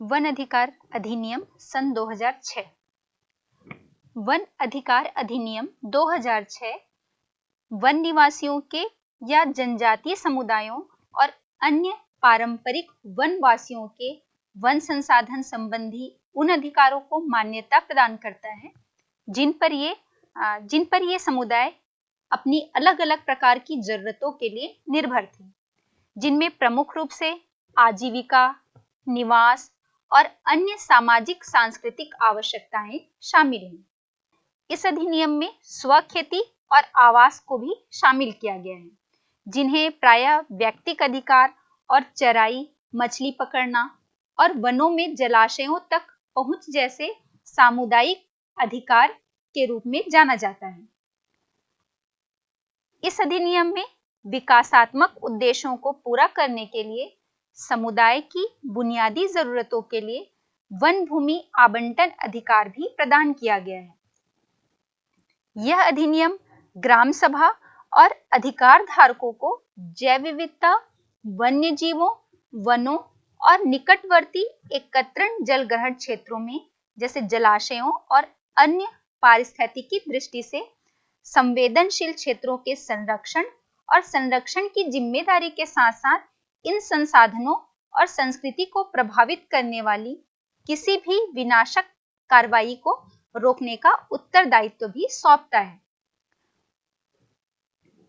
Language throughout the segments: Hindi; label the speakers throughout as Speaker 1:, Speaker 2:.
Speaker 1: वन अधिकार अधिनियम सन 2006। वन अधिकार अधिनियम 2006 वन निवासियों के या जनजातीय समुदायों और अन्य पारंपरिक वनवासियों के वन संसाधन संबंधी उन अधिकारों को मान्यता प्रदान करता है जिन पर ये समुदाय अपनी अलग अलग प्रकार की जरूरतों के लिए निर्भर थे, जिनमें प्रमुख रूप से आजीविका, निवास और अन्य सामाजिक सांस्कृतिक आवश्यकताएं शामिल हैं। इस अधिनियम में स्वखेती और आवास को भी शामिल किया गया है, जिन्हें प्रायः व्यक्तिगत अधिकार और चराई, मछली पकड़ना और वनों में जलाशयों तक पहुंच जैसे सामुदायिक अधिकार के रूप में जाना जाता है। इस अधिनियम में विकासात्मक उद्देश्यों को पूरा करने के लिए समुदाय की बुनियादी जरूरतों के लिए वन भूमि आवंटन अधिकार भी प्रदान किया गया है। यह अधिनियम ग्राम सभा और अधिकार धारकों को जैव विविधता, वन्य जीवों, वनों और निकटवर्ती एकत्रण जल ग्रहण क्षेत्रों में जैसे जलाशयों और अन्य पारिस्थितिकी दृष्टि से संवेदनशील क्षेत्रों के संरक्षण और संरक्षण की जिम्मेदारी के साथ साथ इन संसाधनों और संस्कृति को प्रभावित करने वाली किसी भी विनाशक कार्रवाई को रोकने का उत्तरदायित्व भी सौंपता है।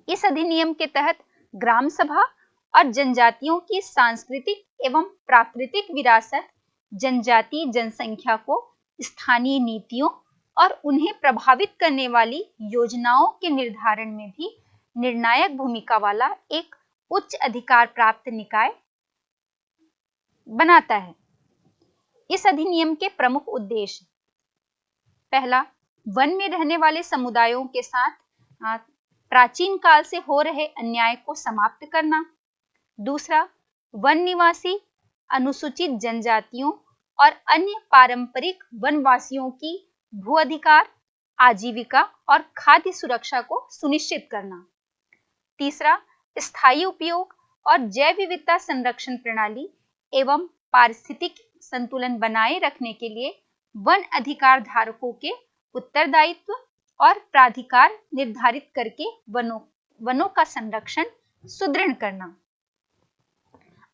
Speaker 1: इस अधिनियम के तहत ग्राम सभा और जनजातियों की सांस्कृतिक एवं प्राकृतिक विरासत, जनजातीय जनसंख्या को स्थानीय नीतियों और उन्हें प्रभावित करने वाली योजनाओं के निर्धारण में भी निर्णायक भूमिका वाला एक उच्च अधिकार प्राप्त निकाय बनाता है। इस अधिनियम के प्रमुख उद्देश्य: पहला, वन में रहने वाले समुदायों के साथ प्राचीन काल से हो रहे अन्याय को समाप्त करना। दूसरा, वन निवासी अनुसूचित जनजातियों और अन्य पारंपरिक वनवासियों की भू अधिकार, आजीविका और खाद्य सुरक्षा को सुनिश्चित करना। तीसरा, स्थायी उपयोग और जैव विविधता संरक्षण प्रणाली एवं पारिस्थितिक संतुलन बनाए रखने के लिए वन अधिकार धारकों के उत्तरदायित्व और प्राधिकार निर्धारित करके वनों का संरक्षण सुदृढ़ करना।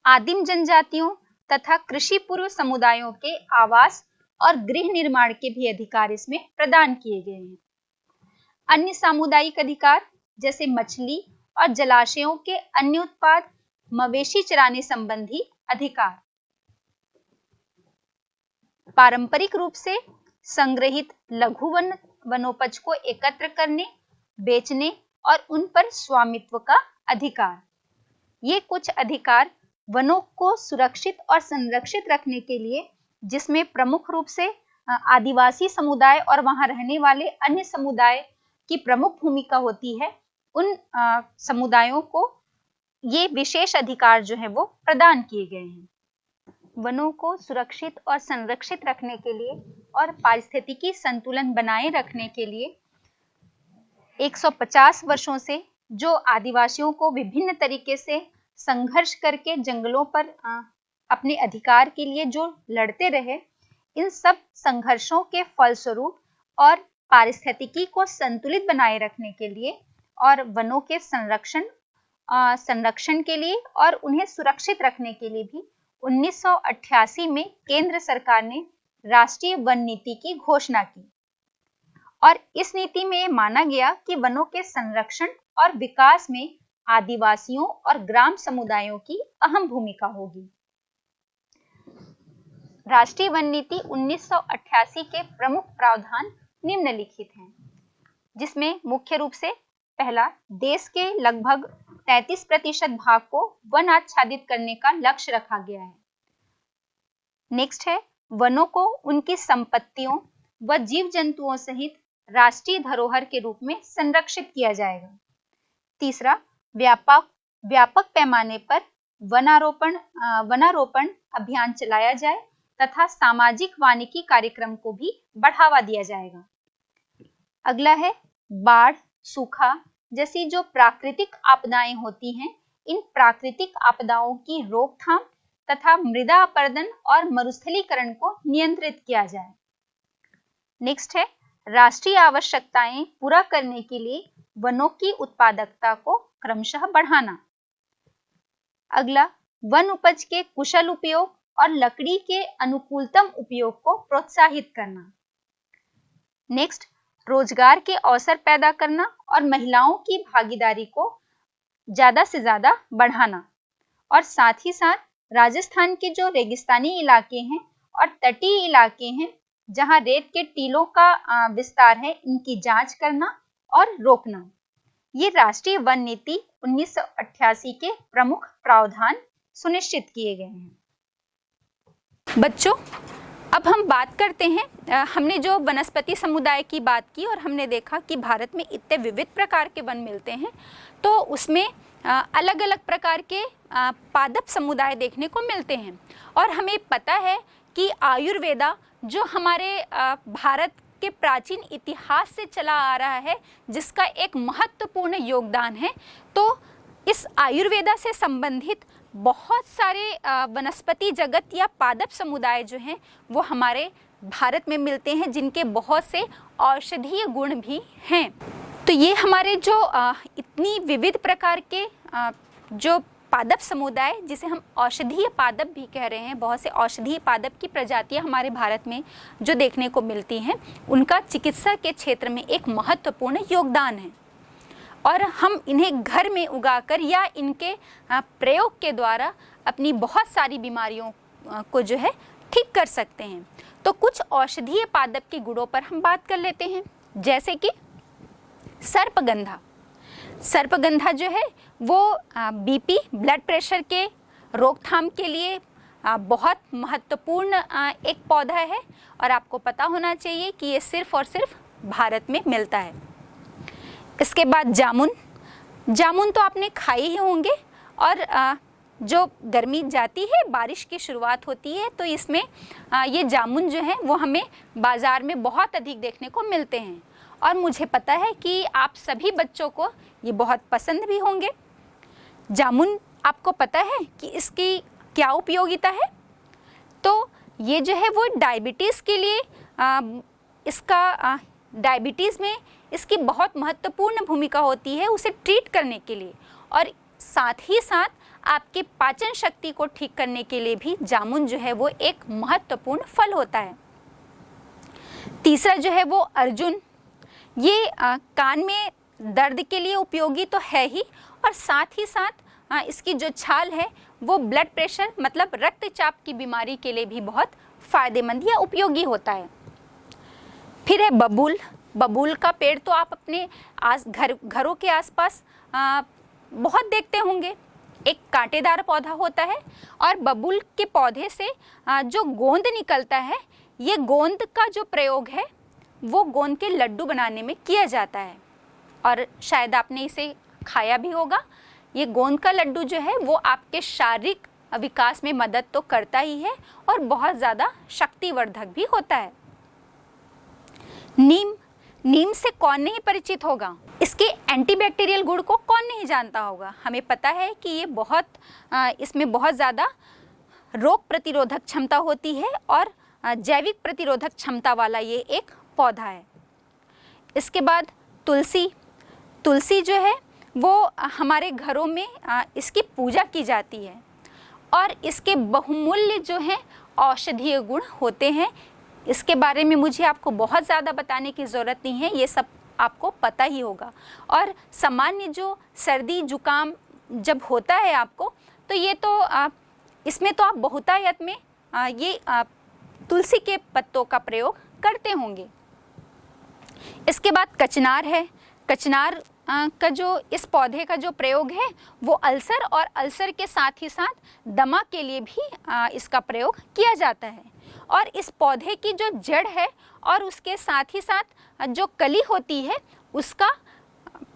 Speaker 1: आदिम जनजातियों तथा कृषि पूर्व समुदायों के आवास और गृह निर्माण के भी अधिकार इसमें प्रदान किए गए हैं। अन्य सामुदायिक अधिकार जैसे मछली और जलाशयों के अन्य उत्पाद, मवेशी चराने संबंधी अधिकार, पारंपरिक रूप से संग्रहित लघु वनोपज को एकत्र करने, बेचने और उन पर स्वामित्व का अधिकार। ये कुछ अधिकार वनों को सुरक्षित और संरक्षित रखने के लिए, जिसमें प्रमुख रूप से आदिवासी समुदाय और वहां रहने वाले अन्य समुदाय की प्रमुख भूमिका होती है, उन समुदायों को ये विशेष अधिकार जो है वो प्रदान किए गए हैं। वनों को सुरक्षित और संरक्षित रखने के लिए और पारिस्थितिकी संतुलन बनाए रखने के लिए 150 वर्षों से जो आदिवासियों को विभिन्न तरीके से संघर्ष करके जंगलों पर अपने अधिकार के लिए जो लड़ते रहे, इन सब संघर्षों के फलस्वरूप और पारिस्थितिकी को संतुलित बनाए रखने के लिए और वनों के संरक्षण के लिए और उन्हें सुरक्षित रखने के लिए भी 1988 में केंद्र सरकार ने राष्ट्रीय वन नीति की घोषणा की और इस नीति में माना गया कि वनों के संरक्षण और विकास में आदिवासियों और ग्राम समुदायों की अहम भूमिका होगी। राष्ट्रीय वन नीति 1988 के प्रमुख प्रावधान निम्नलिखित हैं, जिसमें मुख्य रूप से पहला, देश के लगभग 33% भाग को वन आच्छादित करने का लक्ष्य रखा गया है। नेक्स्ट है, वनों को उनकी संपत्तियों व जीव जंतुओं सहित राष्ट्रीय धरोहर के रूप में संरक्षित किया जाएगा। तीसरा, व्यापक पैमाने पर वनारोपण अभियान चलाया जाए तथा सामाजिक वानिकी कार्यक्रम को भी बढ़ावा दिया जाएगा। अगला है, बाढ़, सूखा जैसी जो प्राकृतिक आपदाएं होती हैं, इन प्राकृतिक आपदाओं की रोकथाम तथा मृदा अपरदन और मरुस्थलीकरण को नियंत्रित किया जाए। नेक्स्ट है राष्ट्रीय आवश्यकताएं पूरा करने के लिए वनों की उत्पादकता को क्रमशः बढ़ाना। अगला, वन उपज के कुशल उपयोग और लकड़ी के अनुकूलतम उपयोग को प्रोत्साहित करना। नेक्स्ट, रोजगार के अवसर पैदा करना और महिलाओं की भागीदारी को ज्यादा से ज्यादा बढ़ाना। और साथ ही साथ राजस्थान के जो रेगिस्तानी इलाके हैं और तटीय इलाके हैं जहां रेत के टीलों का विस्तार है, इनकी जांच करना और रोकना। ये राष्ट्रीय वन नीति 1988 के प्रमुख प्रावधान सुनिश्चित किए गए हैं। बच्चों, अब हम बात करते हैं, हमने जो वनस्पति समुदाय की बात की और हमने देखा कि भारत में इतने विविध प्रकार के वन मिलते हैं, तो उसमें अलग अलग प्रकार के पादप समुदाय देखने को मिलते हैं। और हमें पता है कि आयुर्वेदा जो हमारे भारत के प्राचीन इतिहास से चला आ रहा है, जिसका एक महत्वपूर्ण योगदान है, तो इस आयुर्वेदा से संबंधित बहुत सारे वनस्पति जगत या पादप समुदाय जो हैं वो हमारे भारत में मिलते हैं, जिनके बहुत से औषधीय गुण भी हैं। तो ये हमारे जो इतनी विविध प्रकार के जो पादप समुदाय, जिसे हम औषधीय पादप भी कह रहे हैं, बहुत से औषधीय पादप की प्रजातियां हमारे भारत में जो देखने को मिलती हैं, उनका चिकित्सा के क्षेत्र में एक महत्वपूर्ण योगदान है। और हम इन्हें घर में उगाकर या इनके प्रयोग के द्वारा अपनी बहुत सारी बीमारियों को जो है ठीक कर सकते हैं। तो कुछ औषधीय पादप के गुणों पर हम बात कर लेते हैं, जैसे कि सर्पगंधा। सर्पगंधा जो है वो बीपी, ब्लड प्रेशर के रोकथाम के लिए बहुत महत्वपूर्ण एक पौधा है और आपको पता होना चाहिए कि ये सिर्फ और सिर्फ भारत में मिलता है। इसके बाद जामुन। जामुन तो आपने खाए ही होंगे, और जो गर्मी जाती है, बारिश की शुरुआत होती है, तो इसमें ये जामुन जो है वो हमें बाज़ार में बहुत अधिक देखने को मिलते हैं। और मुझे पता है कि आप सभी बच्चों को ये बहुत पसंद भी होंगे। जामुन, आपको पता है कि इसकी क्या उपयोगिता है? तो ये जो है वो डायबिटीज़ के लिए डायबिटीज़ में इसकी बहुत महत्वपूर्ण भूमिका होती है, उसे ट्रीट करने के लिए। और साथ ही साथ आपके पाचन शक्ति को ठीक करने के लिए भी जामुन जो है वो एक महत्वपूर्ण फल होता है। तीसरा जो है वो अर्जुन। ये कान में दर्द के लिए उपयोगी तो है ही, और साथ ही साथ इसकी जो छाल है वो ब्लड प्रेशर मतलब रक्तचाप की बीमारी के लिए भी बहुत फ़ायदेमंद या उपयोगी होता है। फिर है बबूल। बबूल का पेड़ तो आप अपने घरों के आसपास बहुत देखते होंगे। एक कांटेदार पौधा होता है, और बबूल के पौधे से जो गोंद निकलता है, ये गोंद का जो प्रयोग है वो गोंद के लड्डू बनाने में किया जाता है, और शायद आपने इसे खाया भी होगा। ये गोंद का लड्डू जो है वो आपके शारीरिक विकास में मदद तो करता ही है और बहुत ज़्यादा शक्तिवर्धक भी होता है। नीम। नीम से कौन नहीं परिचित होगा? इसके एंटीबैक्टीरियल गुण को कौन नहीं जानता होगा? हमें पता है कि ये इसमें बहुत ज़्यादा रोग प्रतिरोधक क्षमता होती है और जैविक प्रतिरोधक क्षमता वाला ये एक पौधा है। इसके बाद तुलसी। तुलसी जो है वो हमारे घरों में इसकी पूजा की जाती है, और इसके बहुमूल्य जो हैं औषधीय गुण होते हैं। इसके बारे में मुझे आपको बहुत ज़्यादा बताने की ज़रूरत नहीं है, ये सब आपको पता ही होगा। और सामान्य जो सर्दी जुकाम जब होता है आपको, तो ये तो इसमें तो आप बहुतायत में ये तुलसी के पत्तों का प्रयोग करते होंगे। इसके बाद कचनार है। कचनार का जो इस पौधे का जो प्रयोग है वो अल्सर और अल्सर के साथ ही साथ दमा के लिए भी इसका प्रयोग किया जाता है। और इस पौधे की जो जड़ है और उसके साथ ही साथ जो कली होती है, उसका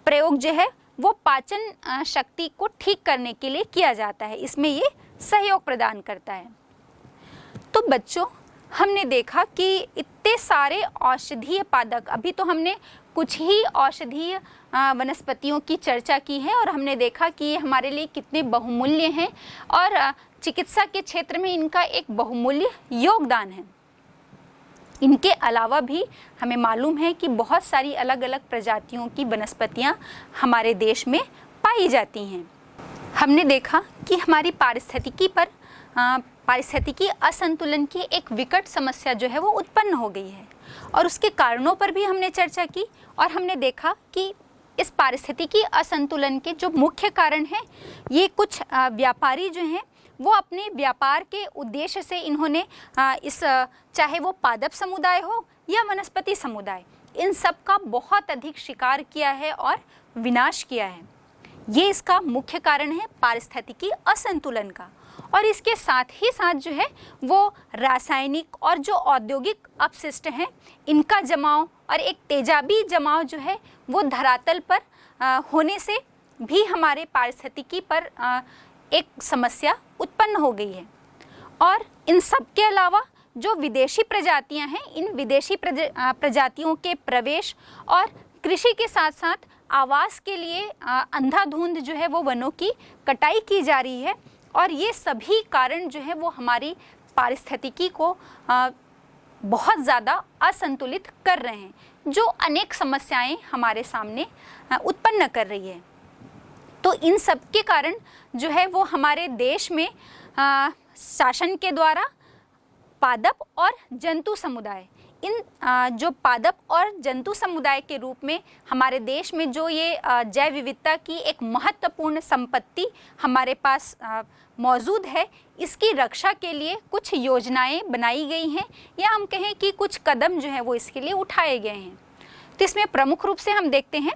Speaker 1: प्रयोग जो है वो पाचन शक्ति को ठीक करने के लिए किया जाता है। इसमें ये सहयोग प्रदान करता है। तो बच्चों, हमने देखा कि इतने सारे औषधीय पादप, अभी तो हमने कुछ ही औषधीय वनस्पतियों की चर्चा की है और हमने देखा कि ये हमारे लिए कितने बहुमूल्य हैं और चिकित्सा के क्षेत्र में इनका एक बहुमूल्य योगदान है। इनके अलावा भी हमें मालूम है कि बहुत सारी अलग अलग प्रजातियों की वनस्पतियां हमारे देश में पाई जाती हैं। हमने देखा कि हमारी पारिस्थितिकी असंतुलन की एक विकट समस्या जो है वो उत्पन्न हो गई है और उसके कारणों पर भी हमने चर्चा की और हमने देखा कि इस पारिस्थितिकी असंतुलन के जो मुख्य कारण हैं ये कुछ व्यापारी जो हैं वो अपने व्यापार के उद्देश्य से इन्होंने चाहे वो पादप समुदाय हो या वनस्पति समुदाय, इन सब का बहुत अधिक शिकार किया है और विनाश किया है। ये इसका मुख्य कारण है पारिस्थितिकी असंतुलन का। और इसके साथ ही साथ जो है वो रासायनिक और जो औद्योगिक अपशिष्ट हैं इनका जमाव और एक तेजाबी जमाव जो है वो धरातल पर होने से भी हमारे पारिस्थितिकी पर एक समस्या उत्पन्न हो गई है। और इन सब के अलावा जो विदेशी प्रजातियां हैं, इन विदेशी प्रजातियों के प्रवेश और कृषि के साथ साथ आवास के लिए अंधाधुंध जो है वो वनों की कटाई की जा रही है और ये सभी कारण जो है वो हमारी पारिस्थितिकी को बहुत ज़्यादा असंतुलित कर रहे हैं, जो अनेक समस्याएं हमारे सामने उत्पन्न कर रही है। तो इन सब के कारण जो है वो हमारे देश में शासन के द्वारा पादप और जंतु समुदाय, इन जो पादप और जंतु समुदाय के रूप में हमारे देश में जो ये जैव विविधता की एक महत्वपूर्ण संपत्ति हमारे पास मौजूद है, इसकी रक्षा के लिए कुछ योजनाएं बनाई गई हैं या हम कहें कि कुछ कदम जो है वो इसके लिए उठाए गए हैं। तो इसमें प्रमुख रूप से हम देखते हैं,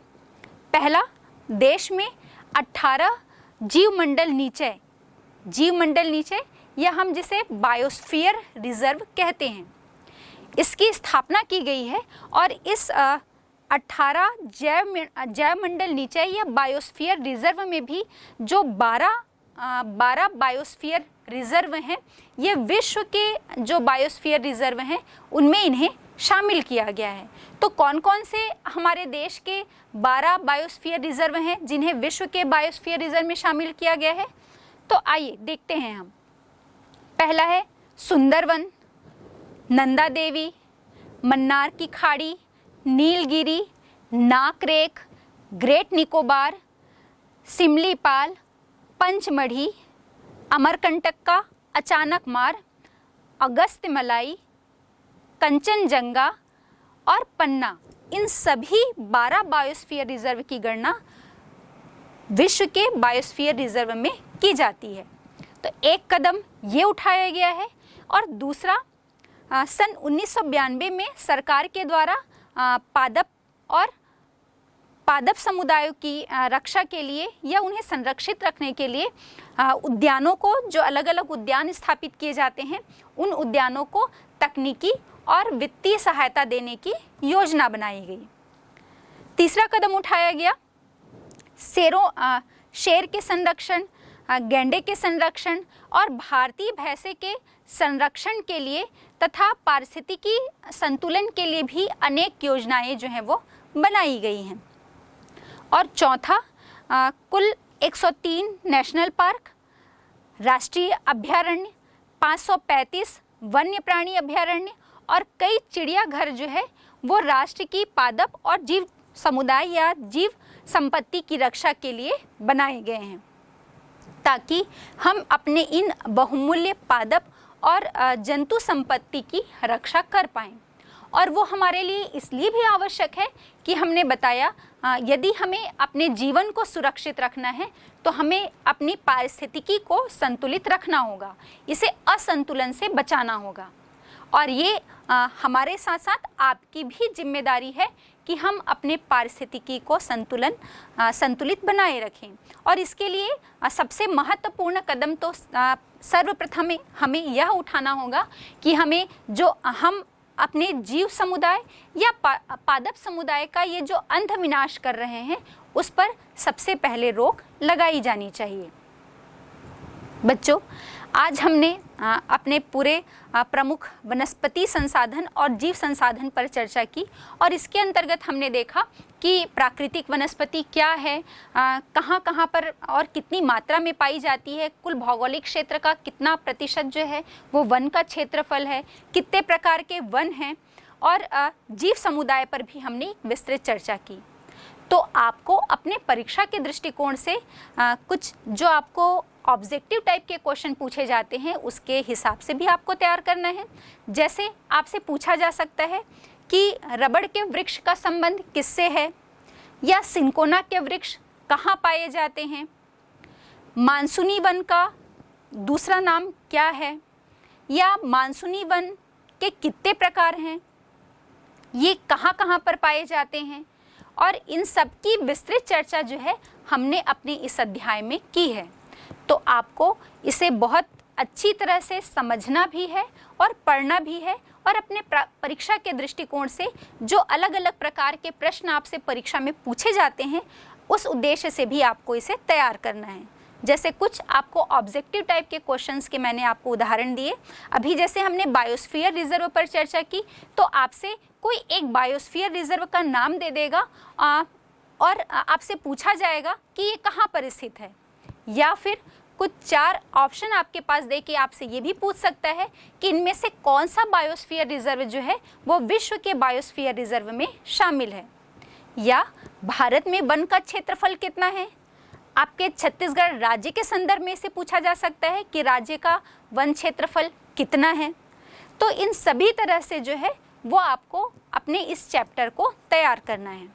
Speaker 1: पहला, देश में 18 जीवमंडल नीचे या हम जिसे बायोस्फीयर रिजर्व कहते हैं, इसकी स्थापना की गई है और इस 18 जैवमंडल नीचे या बायोस्फीयर रिजर्व में भी जो 12 बायोस्फीयर रिजर्व हैं, ये विश्व के जो बायोस्फीयर रिजर्व हैं उनमें इन्हें शामिल किया गया है। तो कौन कौन से हमारे देश के 12 बायोस्फीयर रिजर्व हैं जिन्हें विश्व के बायोस्फीयर रिजर्व में शामिल किया गया है? तो आइए देखते हैं हम। पहला है सुंदरवन, नंदा देवी, मन्नार की खाड़ी, नीलगिरी, नाकरेक, ग्रेट निकोबार, सिमलीपाल, पंचमढ़ी, अमरकंटक्का, अचानकमार, अगस्त्यमलाई, कंचनजंगा और पन्ना, इन सभी 12 बायोस्फीयर रिजर्व की गणना विश्व के बायोस्फीयर रिजर्व में की जाती है। तो एक कदम ये उठाया गया है और दूसरा, सन 1992 में सरकार के द्वारा पादप समुदायों की रक्षा के लिए या उन्हें संरक्षित रखने के लिए उद्यानों को, जो अलग अलग उद्यान स्थापित किए जाते हैं, उन उद्यानों को तकनीकी और वित्तीय सहायता देने की योजना बनाई गई। तीसरा कदम उठाया गया, शेर के संरक्षण, गैंडे के संरक्षण और भारतीय भैंसे के संरक्षण के लिए तथा पारिस्थितिकी संतुलन के लिए भी अनेक योजनाएं जो हैं वो बनाई गई हैं। और चौथा, कुल 103 नेशनल पार्क, राष्ट्रीय अभयारण्य, 535 वन्य प्राणी अभयारण्य और कई चिड़ियाघर जो है वो राष्ट्र की पादप और जीव समुदाय या जीव संपत्ति की रक्षा के लिए बनाए गए हैं, ताकि हम अपने इन बहुमूल्य पादप और जंतु संपत्ति की रक्षा कर पाएं। और वो हमारे लिए इसलिए भी आवश्यक है कि हमने बताया, यदि हमें अपने जीवन को सुरक्षित रखना है तो हमें अपनी पारिस्थितिकी को संतुलित रखना होगा, इसे असंतुलन से बचाना होगा। और ये हमारे साथ साथ आपकी भी जिम्मेदारी है कि हम अपने पारिस्थितिकी को संतुलित बनाए रखें। और इसके लिए सबसे महत्वपूर्ण कदम तो सर्वप्रथम हमें यह उठाना होगा कि हम अपने जीव समुदाय या पादप समुदाय का ये जो अंध विनाश कर रहे हैं उस पर सबसे पहले रोक लगाई जानी चाहिए। बच्चों, आज हमने अपने पूरे प्रमुख वनस्पति संसाधन और जीव संसाधन पर चर्चा की और इसके अंतर्गत हमने देखा कि प्राकृतिक वनस्पति क्या है, कहाँ कहाँ पर और कितनी मात्रा में पाई जाती है, कुल भौगोलिक क्षेत्र का कितना प्रतिशत जो है वो वन का क्षेत्रफल है, कितने प्रकार के वन हैं, और जीव समुदाय पर भी हमने विस्तृत चर्चा की। तो आपको अपने परीक्षा के दृष्टिकोण से कुछ जो आपको ऑब्जेक्टिव टाइप के क्वेश्चन पूछे जाते हैं उसके हिसाब से भी आपको तैयार करना है। जैसे आपसे पूछा जा सकता है कि रबड़ के वृक्ष का संबंध किससे है, या सिंकोना के वृक्ष कहाँ पाए जाते हैं, मानसूनी वन का दूसरा नाम क्या है, या मानसूनी वन के कितने प्रकार हैं, ये कहाँ कहाँ पर पाए जाते हैं, और इन सब की विस्तृत चर्चा जो है हमने अपने इस अध्याय में की है। तो आपको इसे बहुत अच्छी तरह से समझना भी है और पढ़ना भी है, और अपने परीक्षा के दृष्टिकोण से जो अलग अलग प्रकार के प्रश्न आपसे परीक्षा में पूछे जाते हैं उस उद्देश्य से भी आपको इसे तैयार करना है। जैसे कुछ आपको ऑब्जेक्टिव टाइप के क्वेश्चंस के मैंने आपको उदाहरण दिए। अभी जैसे हमने बायोस्फीयर रिजर्व पर चर्चा की, तो आपसे कोई एक बायोस्फीयर रिजर्व का नाम दे देगा और आपसे पूछा जाएगा कि ये कहाँ पर स्थित है, या फिर कुछ 4 ऑप्शन आपके पास दे के आपसे ये भी पूछ सकता है कि इनमें से कौन सा बायोस्फीयर रिजर्व जो है वो विश्व के बायोस्फीयर रिजर्व में शामिल है, या भारत में वन का क्षेत्रफल कितना है। आपके छत्तीसगढ़ राज्य के संदर्भ में से पूछा जा सकता है कि राज्य का वन क्षेत्रफल कितना है। तो इन सभी तरह से जो है वो आपको अपने इस चैप्टर को तैयार करना है।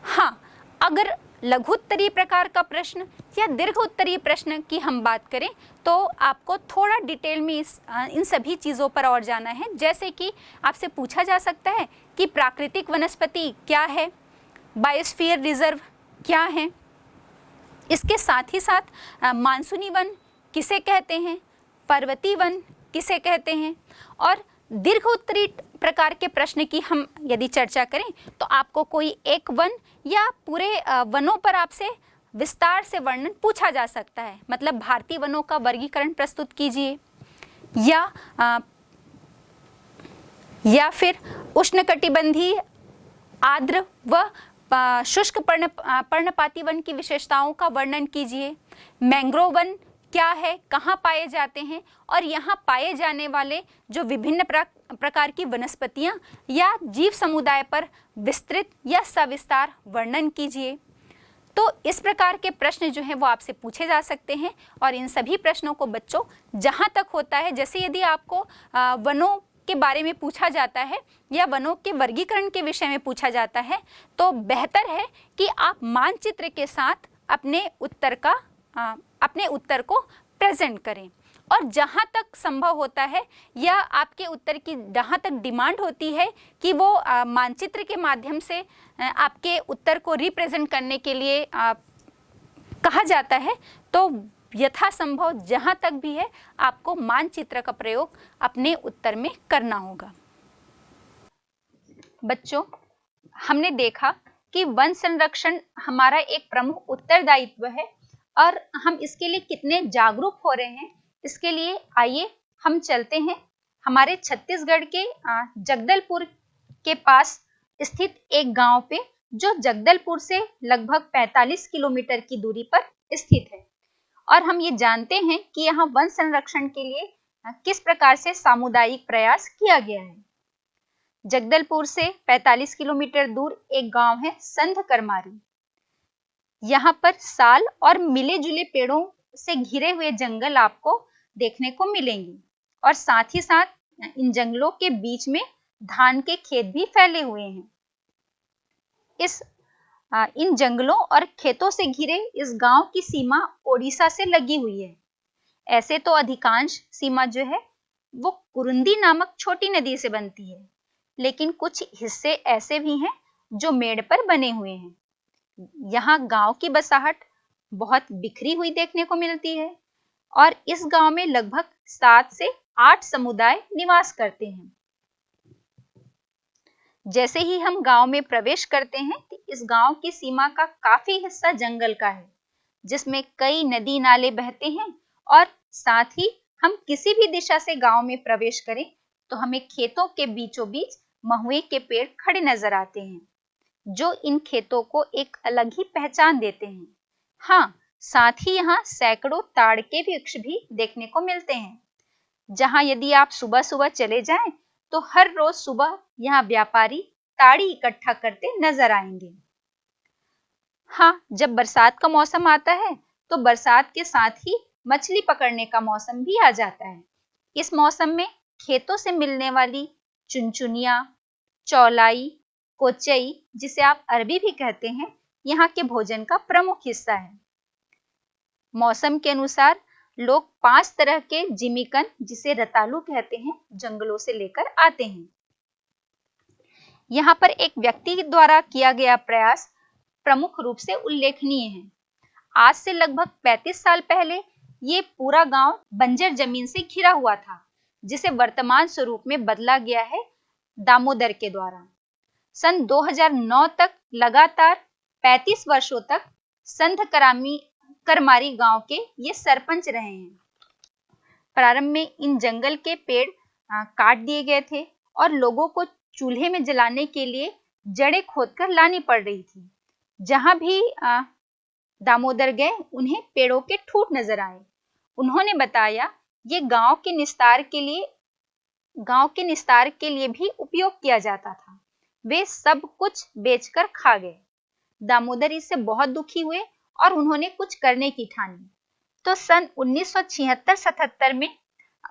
Speaker 1: हाँ, अगर लघु उत्तरीय प्रकार का प्रश्न या दीर्घ उत्तरीय प्रश्न की हम बात करें तो आपको थोड़ा डिटेल में इन सभी चीज़ों पर और जाना है। जैसे कि आपसे पूछा जा सकता है कि प्राकृतिक वनस्पति क्या है, बायोस्फीयर रिजर्व क्या है, इसके साथ ही साथ मानसूनी वन किसे कहते हैं, पर्वतीय वन किसे कहते हैं। और दीर्घ उत्तरीय प्रकार के प्रश्न की हम यदि चर्चा करें तो आपको कोई एक वन या पूरे वनों पर आपसे विस्तार से वर्णन पूछा जा सकता है। मतलब भारतीय वनों का वर्गीकरण प्रस्तुत कीजिए, या फिर उष्णकटिबंधीय, आर्द्र व शुष्क पर्णपाती वन की विशेषताओं का वर्णन कीजिए। मैंग्रोव वन क्या है, कहाँ पाए जाते हैं, और यहाँ पाए जाने वाले जो विभिन्न प्रकार की वनस्पतियाँ या जीव समुदाय पर विस्तृत या सविस्तार वर्णन कीजिए। तो इस प्रकार के प्रश्न जो हैं वो आपसे पूछे जा सकते हैं। और इन सभी प्रश्नों को बच्चों जहाँ तक होता है, जैसे यदि आपको वनों के बारे में पूछा जाता है या वनों के वर्गीकरण के विषय में पूछा जाता है, तो बेहतर है कि आप मानचित्र के साथ अपने उत्तर को प्रेजेंट करें। और जहाँ तक संभव होता है या आपके उत्तर की जहाँ तक डिमांड होती है कि वो मानचित्र के माध्यम से आपके उत्तर को रिप्रेजेंट करने के लिए कहा जाता है, तो यथासंभव जहाँ तक भी है आपको मानचित्र का प्रयोग अपने उत्तर में करना होगा। बच्चों, हमने देखा कि वन संरक्षण हमारा एक प्रमुख उत्तरदायित्व है और हम इसके लिए कितने जागरूक हो रहे हैं, इसके लिए आइए हम चलते हैं हमारे छत्तीसगढ़ के जगदलपुर के पास स्थित एक गांव पे, जो जगदलपुर से लगभग 45 किलोमीटर की दूरी पर स्थित है। और हम ये जानते हैं कि यहाँ वन संरक्षण के लिए किस प्रकार से सामुदायिक प्रयास किया गया है। जगदलपुर से 45 किलोमीटर दूर एक गांव है संध करमारी। यहाँ पर साल और मिले जुले पेड़ों से घिरे हुए जंगल आपको देखने को मिलेंगे, और साथ ही साथ इन जंगलों के बीच में धान के खेत भी फैले हुए हैं। इन जंगलों और खेतों से घिरे इस गांव की सीमा ओडिशा से लगी हुई है। ऐसे तो अधिकांश सीमा जो है वो कुरुंदी नामक छोटी नदी से बनती है, लेकिन कुछ हिस्से ऐसे भी हैं जो मेड़ पर बने हुए हैं। यहाँ गांव की बसाहट बहुत बिखरी हुई देखने को मिलती है, और इस गांव में लगभग 7 से 8 समुदाय निवास करते हैं। जैसे ही हम गांव में प्रवेश करते हैं, इस गांव की सीमा का काफी हिस्सा जंगल का है, जिसमें कई नदी नाले बहते हैं और साथ ही हम किसी भी दिशा से गांव में प्रवेश करें तो हमें खेतों के बीचों बीच महुए के पेड़ खड़े नजर आते हैं, जो इन खेतों को एक अलग ही पहचान देते हैं। हाँ, साथ ही यहाँ सैकड़ों ताड़ के वृक्ष भी देखने को मिलते हैं, जहाँ यदि आप सुबह सुबह चले जाएं तो हर रोज सुबह यहाँ व्यापारी ताड़ी इकट्ठा करते नजर आएंगे। हाँ, जब बरसात का मौसम आता है तो बरसात के साथ ही मछली पकड़ने का मौसम भी आ जाता है। इस मौसम में खेतों से मिलने वाली चुनचुनिया, चौलाई, कोचई, जिसे आप अरबी भी कहते हैं, यहाँ के भोजन का प्रमुख हिस्सा है। मौसम के अनुसार लोग 5 तरह के जिमीकन, जिसे रतालू कहते हैं, जंगलों से लेकर आते हैं। यहाँ पर एक व्यक्ति द्वारा किया गया प्रयास प्रमुख रूप से उल्लेखनीय है। आज से लगभग 35 साल पहले ये पूरा गांव बंजर जमीन से घिरा हुआ था, जिसे वर्तमान स्वरूप में बदला गया है दामोदर के द्वारा। सन 2009 तक लगातार 35 वर्षों तक संत करमारी गांव के ये सरपंच रहे हैं। प्रारंभ में इन जंगल के पेड़ काट दिए गए थे और लोगों को चूल्हे में जलाने के लिए जड़ें खोदकर लानी पड़ रही थी। जहां भी दामोदर गए उन्हें पेड़ों के ठूंठ नजर आए। उन्होंने बताया ये गांव के निस्तार के लिए भी उपयोग किया जाता था। वे सब कुछ बेचकर खा गए। दामोदर इससे बहुत दुखी हुए और उन्होंने कुछ करने की ठानी। तो सन 1976-77 में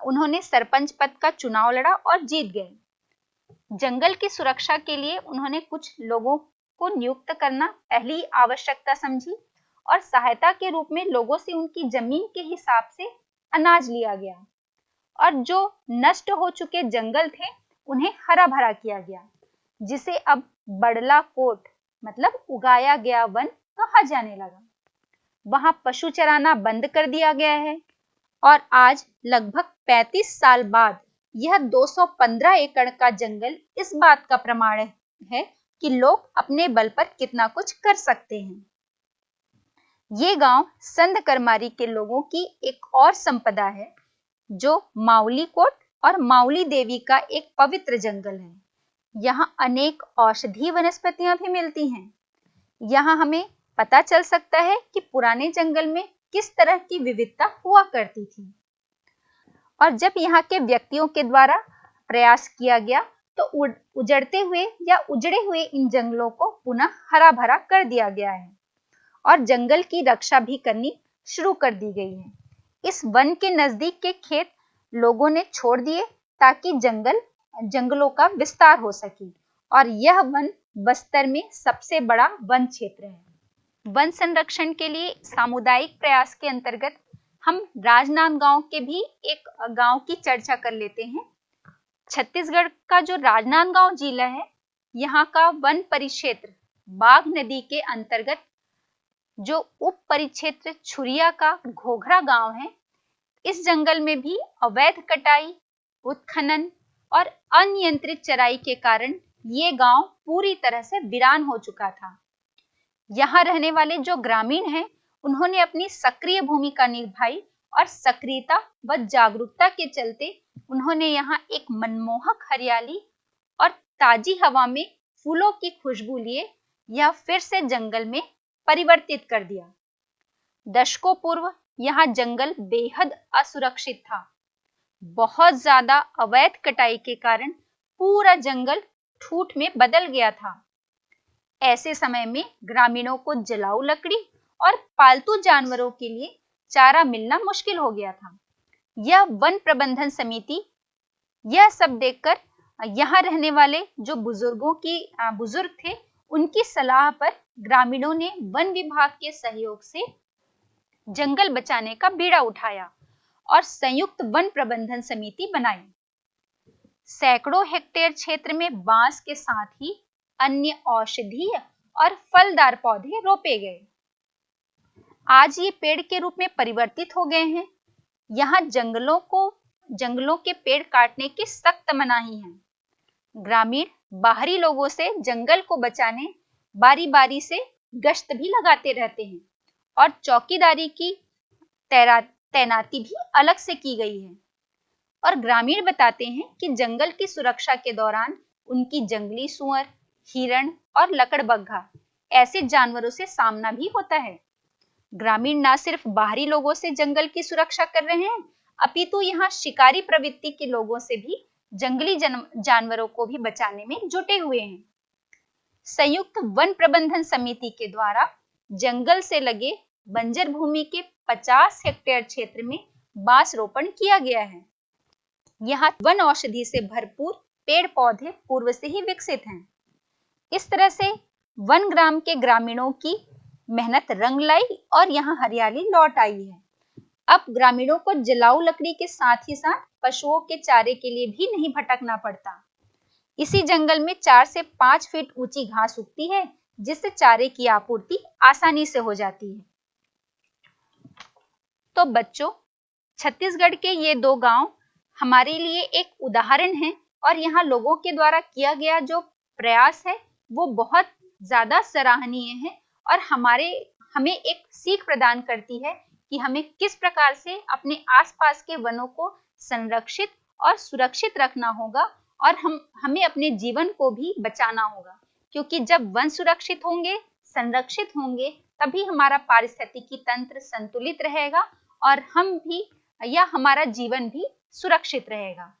Speaker 1: उन्होंने सरपंच पद का चुनाव लड़ा और जीत गए। जंगल की सुरक्षा के लिए उन्होंने कुछ लोगों को नियुक्त करना पहली आवश्यकता समझी और सहायता के रूप में लोगों से उनकी जमीन के हिसाब से अनाज लिया गया और जो नष्ट हो चुके जंगल थे उन्हें हरा भरा किया गया, जिसे अब बड़ला कोट मतलब उगाया गया वन कहा जाने लगा। वहां पशु चराना बंद कर दिया गया है और आज लगभग 35 साल बाद यह 215 एकड़ का जंगल इस बात का प्रमाण है कि लोग अपने बल पर कितना कुछ कर सकते हैं। ये गांव संत करमारी के लोगों की एक और संपदा है, जो माउली कोट और माउली देवी का एक पवित्र जंगल है। यहाँ अनेक औषधीय वनस्पतियां भी मिलती हैं। यहाँ हमें पता चल सकता है कि पुराने जंगल में किस तरह की विविधता हुआ करती थी और जब यहाँ के व्यक्तियों के द्वारा प्रयास किया गया तो उजड़ते हुए या उजड़े हुए इन जंगलों को पुनः हरा भरा कर दिया गया है और जंगल की रक्षा भी करनी शुरू कर दी गई है। इस वन के नजदीक के खेत लोगों ने छोड़ दिए ताकि जंगलों का विस्तार हो सके और यह वन बस्तर में सबसे बड़ा वन क्षेत्र है। वन संरक्षण के लिए सामुदायिक प्रयास के अंतर्गत हम राजनांदगांव के भी एक गांव की चर्चा कर लेते हैं। छत्तीसगढ़ का जो राजनांदगांव जिला है, यहाँ का वन परिक्षेत्र बाघ नदी के अंतर्गत जो उप परिक्षेत्र छुरिया का घोघरा गांव है, इस जंगल में भी अवैध कटाई, उत्खनन और अनियंत्रित चराई के कारण ये गांव पूरी तरह से वीरान हो चुका था। यहाँ रहने वाले जो ग्रामीण हैं, उन्होंने अपनी सक्रिय भूमिका निभाई और सक्रियता व जागरूकता के चलते उन्होंने यहाँ एक मनमोहक हरियाली और ताजी हवा में फूलों की खुशबू लिए यह फिर से जंगल में परिवर्तित कर दिया। दशकों पूर्व यहाँ जंगल बेहद असुरक्षित था। बहुत ज्यादा अवैध कटाई के कारण पूरा जंगल ठूठ में बदल गया था। ऐसे समय में ग्रामीणों को जलाऊ लकड़ी और पालतू जानवरों के लिए चारा मिलना मुश्किल हो गया था। यह वन प्रबंधन समिति यह सब देखकर यहाँ रहने वाले जो बुजुर्ग थे, उनकी सलाह पर ग्रामीणों ने वन विभाग के सहयोग से जंगल बचाने का बीड़ा उठाया और संयुक्त वन प्रबंधन समिति बनाई। सैकड़ों हेक्टेयर क्षेत्र में बांस के साथ ही अन्य औषधीय और फलदार पौधे रोपे गए। आज ये पेड़ के रूप में परिवर्तित हो गए हैं। यहाँ जंगलों के पेड़ काटने की सख्त मनाही है। ग्रामीण बाहरी लोगों से जंगल को बचाने बारी बारी से गश्त भी लगाते रहते हैं और चौकीदारी की तैनाती भी अलग से की गई है। और ग्रामीण बताते हैं कि जंगल की सुरक्षा के दौरान उनकी जंगली सुअर, हिरण और लकड़बग्घा ऐसे जानवरों से सामना भी होता है। ग्रामीण न सिर्फ बाहरी लोगों से जंगल की सुरक्षा कर रहे हैं, अपितु यहाँ शिकारी प्रवृत्ति के लोगों से भी जंगली जानवरों को भी बचाने में जुटे हुए हैं। संयुक्त वन प्रबंधन समिति के द्वारा जंगल से लगे बंजर भूमि के 50 हेक्टेयर क्षेत्र में बांस रोपण किया गया है। यहाँ वन औषधि से भरपूर पेड़ पौधे पूर्व से ही विकसित हैं। इस तरह से वन ग्राम के ग्रामीणों की मेहनत रंग लाई और यहाँ हरियाली लौट आई है। अब ग्रामीणों को जलाऊ लकड़ी के साथ ही साथ पशुओं के चारे के लिए भी नहीं भटकना पड़ता। इसी जंगल में 4 से 5 फीट ऊंची घास उगती है, जिससे चारे की आपूर्ति आसानी से हो जाती है। तो बच्चों, छत्तीसगढ़ के ये 2 गांव हमारे लिए एक उदाहरण है और यहाँ लोगों के द्वारा किया गया जो प्रयास है वो बहुत ज्यादा सराहनीय है और हमें एक सीख प्रदान करती है कि हमें किस प्रकार से अपने आसपास के वनों को संरक्षित और सुरक्षित रखना होगा और हमें अपने जीवन को भी बचाना होगा, क्योंकि जब वन सुरक्षित होंगे, संरक्षित होंगे, तभी हमारा पारिस्थितिकी तंत्र संतुलित रहेगा और हम भी या हमारा जीवन भी सुरक्षित रहेगा।